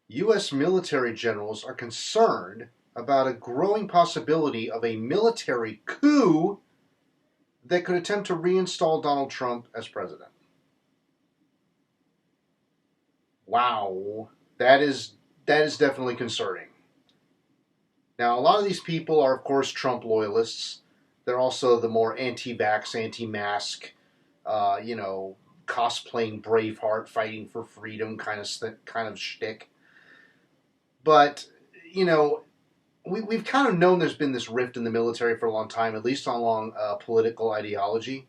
U.S. military generals are concerned about a growing possibility of a military coup that could attempt to reinstall Donald Trump as president. Wow, that is definitely concerning. Now, a lot of these people are, of course, Trump loyalists. They're also the more anti-vax, anti-mask, you know, cosplaying Braveheart, fighting for freedom kind of shtick. But you know, we've kind of known there's been this rift in the military for a long time, at least along political ideology.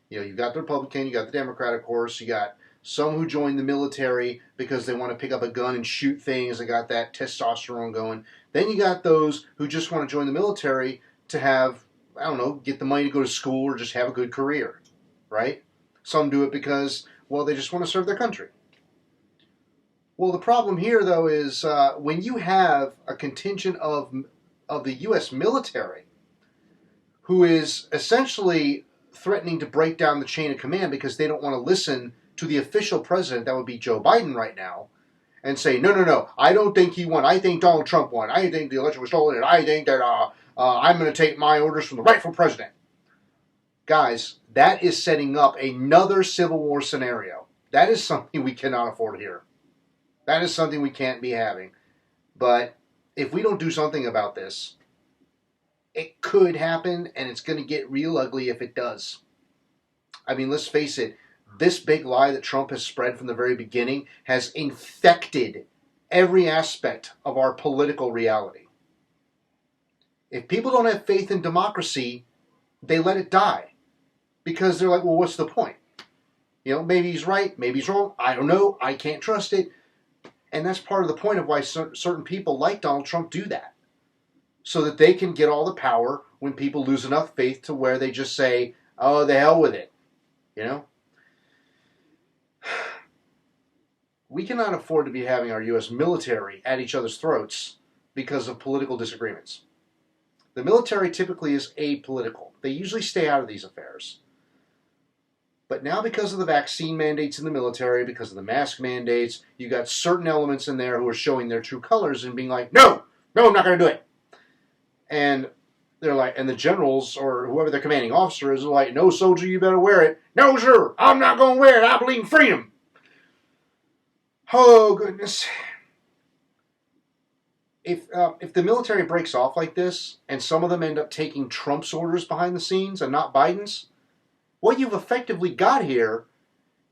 You know, you've got the Republican, you got the Democrat, of course, you got some who join the military because they want to pick up a gun and shoot things. They got that testosterone going. Then you got those who just want to join the military to have, I don't know, get the money to go to school or just have a good career, right? Some do it because, well, they just want to serve their country. Well, the problem here, though, is when you have a contingent of the U.S. military who is essentially threatening to break down the chain of command because they don't want to listen to the official president, that would be Joe Biden right now, and say, no, no, no, I don't think he won. I think Donald Trump won. I think the election was stolen, and I think that I'm going to take my orders from the rightful president. Guys, that is setting up another Civil War scenario. That is something we cannot afford here. That is something we can't be having. But if we don't do something about this, it could happen, and it's going to get real ugly if it does. I mean, let's face it. This big lie that Trump has spread from the very beginning has infected every aspect of our political reality. If people don't have faith in democracy, they let it die. Because they're like, well, what's the point? You know, maybe he's right, maybe he's wrong. I don't know. I can't trust it. And that's part of the point of why certain people like Donald Trump do that. So that they can get all the power when people lose enough faith to where they just say, oh, the hell with it. You know? We cannot afford to be having our U.S. military at each other's throats because of political disagreements. The military typically is apolitical. They usually stay out of these affairs. But now because of the vaccine mandates in the military, because of the mask mandates, you got certain elements in there who are showing their true colors and being like, no, I'm not going to do it. And they're like, and the generals or whoever their commanding officer is like, no, soldier, you better wear it. No, sir, I'm not going to wear it. I believe in freedom. Oh, goodness. If the military breaks off like this, and some of them end up taking Trump's orders behind the scenes and not Biden's, what you've effectively got here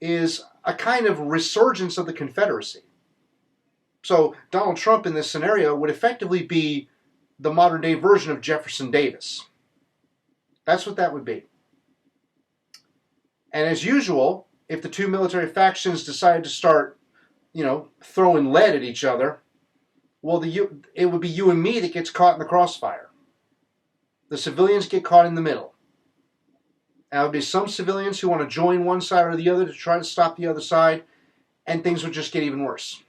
is a kind of resurgence of the Confederacy. So Donald Trump in this scenario would effectively be the modern day version of Jefferson Davis. That's what that would be. And as usual, if the two military factions decide to start, you know, throwing lead at each other, well, it would be you and me that gets caught in the crossfire. The civilians get caught in the middle. And there would be some civilians who want to join one side or the other to try to stop the other side, and things would just get even worse.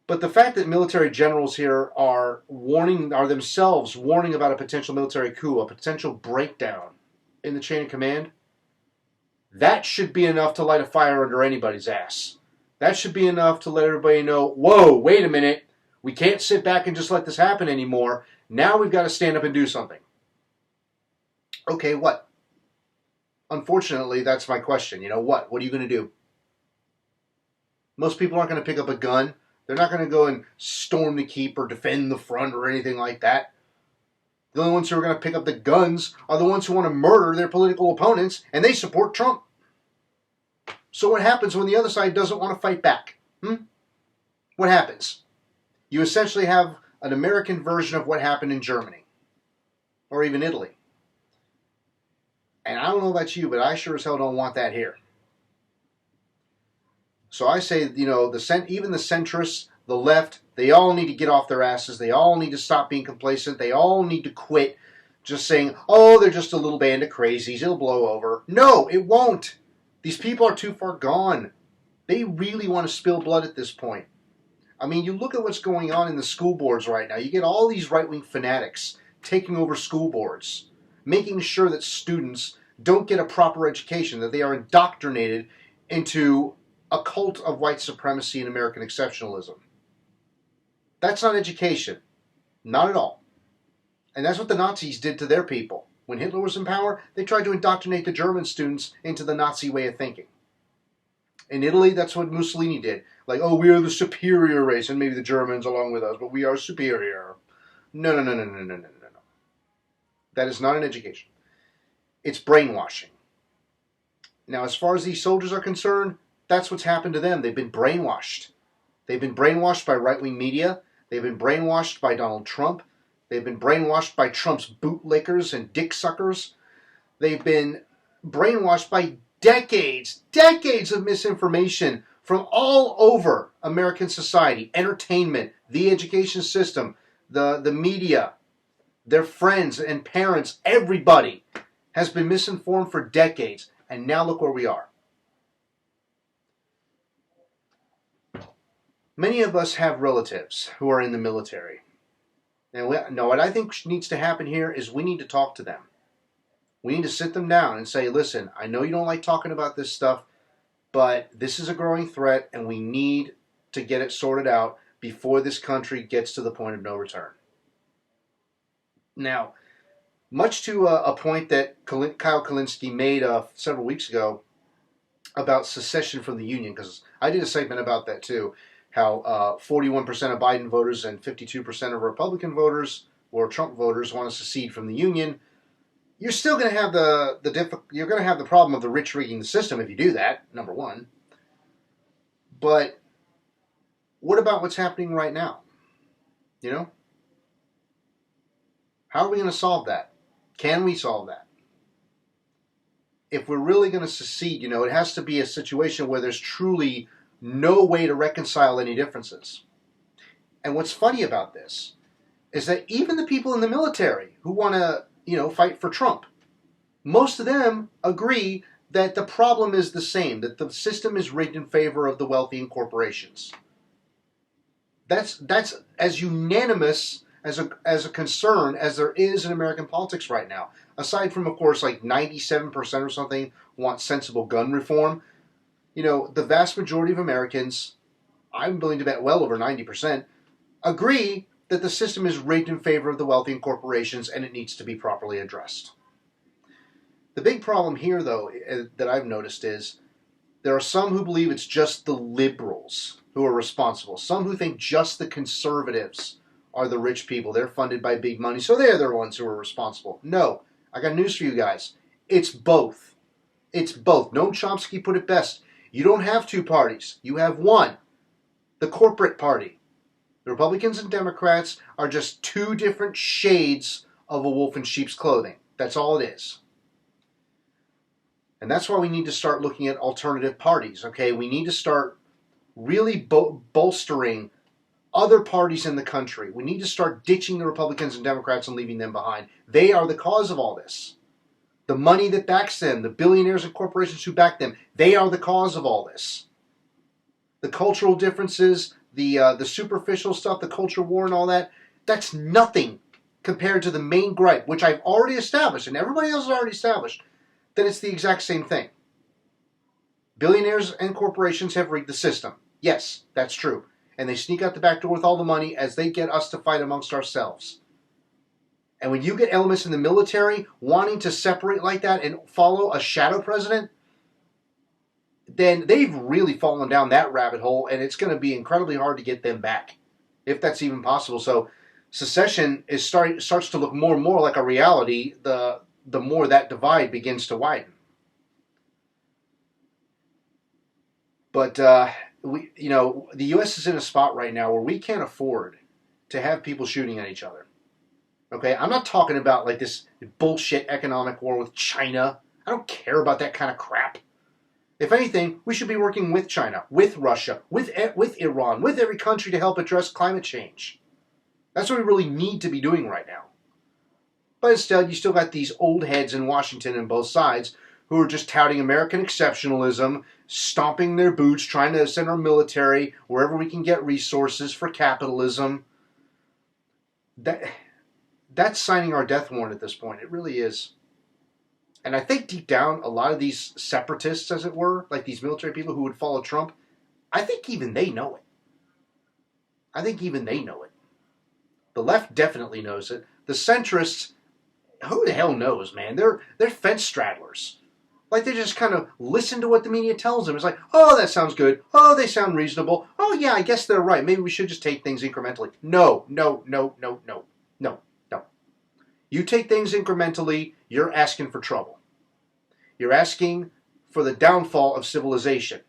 But the fact that military generals here are themselves warning about a potential military coup, a potential breakdown in the chain of command, that should be enough to light a fire under anybody's ass. That should be enough to let everybody know, whoa, wait a minute, we can't sit back and just let this happen anymore. Now we've got to stand up and do something. Okay, what? Unfortunately, that's my question. You know, what? What are you going to do? Most people aren't going to pick up a gun. They're not going to go and storm the keep or defend the front or anything like that. The only ones who are going to pick up the guns are the ones who want to murder their political opponents, and they support Trump. So what happens when the other side doesn't want to fight back? What happens? You essentially have an American version of what happened in Germany, or even Italy. And I don't know about you, but I sure as hell don't want that here. So I say, you know, even the centrists, the left, they all need to get off their asses. They all need to stop being complacent. They all need to quit just saying, oh, they're just a little band of crazies. It'll blow over. No, it won't. These people are too far gone. They really want to spill blood at this point. I mean, you look at what's going on in the school boards right now. You get all these right-wing fanatics taking over school boards, making sure that students don't get a proper education, that they are indoctrinated into a cult of white supremacy and American exceptionalism. That's not education. Not at all. And that's what the Nazis did to their people. When Hitler was in power, they tried to indoctrinate the German students into the Nazi way of thinking. In Italy, that's what Mussolini did. Like, oh, we are the superior race, and maybe the Germans along with us, but we are superior. No, no, no, no, no, no, no, no, no. That is not an education. It's brainwashing. Now, as far as these soldiers are concerned, that's what's happened to them. They've been brainwashed. They've been brainwashed by right-wing media. They've been brainwashed by Donald Trump. They've been brainwashed by Trump's bootlickers and dick suckers. They've been brainwashed by decades of misinformation from all over American society, entertainment, the education system, the media, their friends and parents, everybody has been misinformed for decades. And now look where we are. Many of us have relatives who are in the military. And what I think needs to happen here is we need to talk to them. We need to sit them down and say, listen, I know you don't like talking about this stuff, but this is a growing threat and we need to get it sorted out before this country gets to the point of no return. Now, much to a point that Kyle Kalinske made several weeks ago about secession from the Union, because I did a segment about that too, how 41% of Biden voters and 52% of Republican voters or Trump voters want to secede from the Union. You're still going to have you're going to have the problem of the rich rigging the system if you do that, number one. But what about what's happening right now? You know? How are we going to solve that? Can we solve that? If we're really going to secede, it has to be a situation where there's truly no way to reconcile any differences. And what's funny about this is that even the people in the military who want to, fight for Trump, most of them agree that the problem is the same, that the system is rigged in favor of the wealthy and corporations. That's as unanimous as a concern as there is in American politics right now. Aside from, of course, like 97% or something want sensible gun reform, the vast majority of Americans, I'm willing to bet well over 90%, agree that the system is rigged in favor of the wealthy and corporations and it needs to be properly addressed. The big problem here, though, that I've noticed is there are some who believe it's just the liberals who are responsible. Some who think just the conservatives are the rich people. They're funded by big money, so they're the ones who are responsible. No, I got news for you guys. It's both. It's both. Noam Chomsky put it best. You don't have two parties. You have one. The corporate party. The Republicans and Democrats are just two different shades of a wolf in sheep's clothing. That's all it is. And that's why we need to start looking at alternative parties, okay? We need to start really bolstering other parties in the country. We need to start ditching the Republicans and Democrats and leaving them behind. They are the cause of all this. The money that backs them, the billionaires and corporations who back them, they are the cause of all this. The cultural differences, the superficial stuff, the culture war and all that, that's nothing compared to the main gripe, which I've already established, and everybody else has already established, that it's the exact same thing. Billionaires and corporations have rigged the system. Yes, that's true. And they sneak out the back door with all the money as they get us to fight amongst ourselves. And when you get elements in the military wanting to separate like that and follow a shadow president, then they've really fallen down that rabbit hole, and it's going to be incredibly hard to get them back, if that's even possible. So secession starts to look more and more like a reality the more that divide begins to widen. But the U.S. is in a spot right now where we can't afford to have people shooting at each other. Okay, I'm not talking about like this bullshit economic war with China. I don't care about that kind of crap. If anything, we should be working with China, with Russia, with Iran, with every country to help address climate change. That's what we really need to be doing right now. But instead, you still got these old heads in Washington on both sides who are just touting American exceptionalism, stomping their boots, trying to send our military wherever we can get resources for capitalism. That's signing our death warrant at this point. It really is. And I think deep down, a lot of these separatists, as it were, like these military people who would follow Trump, I think even they know it. I think even they know it. The left definitely knows it. The centrists, who the hell knows, man? They're fence straddlers. Like they just kind of listen to what the media tells them. It's like, oh, that sounds good. Oh, they sound reasonable. Oh, yeah, I guess they're right. Maybe we should just take things incrementally. No, no, no, no, no, no, no. You take things incrementally, you're asking for trouble. You're asking for the downfall of civilization.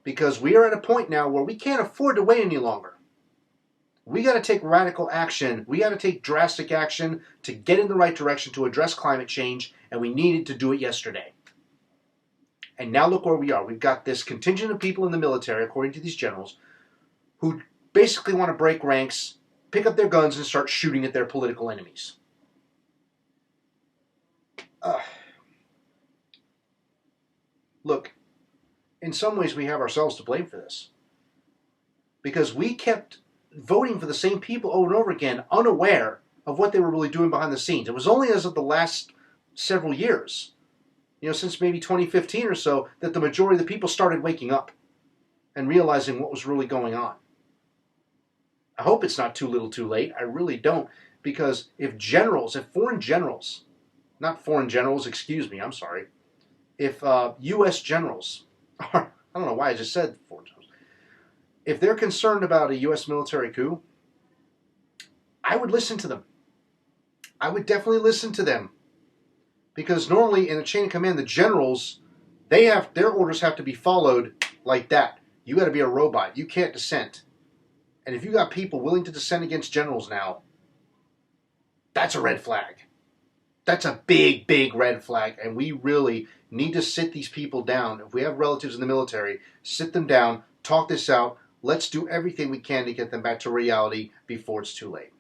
Because we are at a point now where we can't afford to wait any longer. We got to take radical action. We got to take drastic action to get in the right direction to address climate change, and we needed to do it yesterday. And now look where we are. We've got this contingent of people in the military, according to these generals, who basically want to break ranks, pick up their guns, and start shooting at their political enemies. Look, in some ways we have ourselves to blame for this. Because we kept voting for the same people over and over again, unaware of what they were really doing behind the scenes. It was only as of the last several years, since maybe 2015 or so, that the majority of the people started waking up and realizing what was really going on. I hope it's not too little too late. I really don't. Because if foreign generals, not foreign generals, excuse me, I'm sorry. If U.S. generals, I don't know why I just said foreign generals, if they're concerned about a U.S. military coup, I would listen to them. I would definitely listen to them. Because normally in the chain of command, the generals, their orders have to be followed like that. You got to be a robot. You can't dissent. And if you got people willing to dissent against generals now, that's a red flag. That's a big, big red flag. And we really need to sit these people down. If we have relatives in the military, sit them down, talk this out. Let's do everything we can to get them back to reality before it's too late.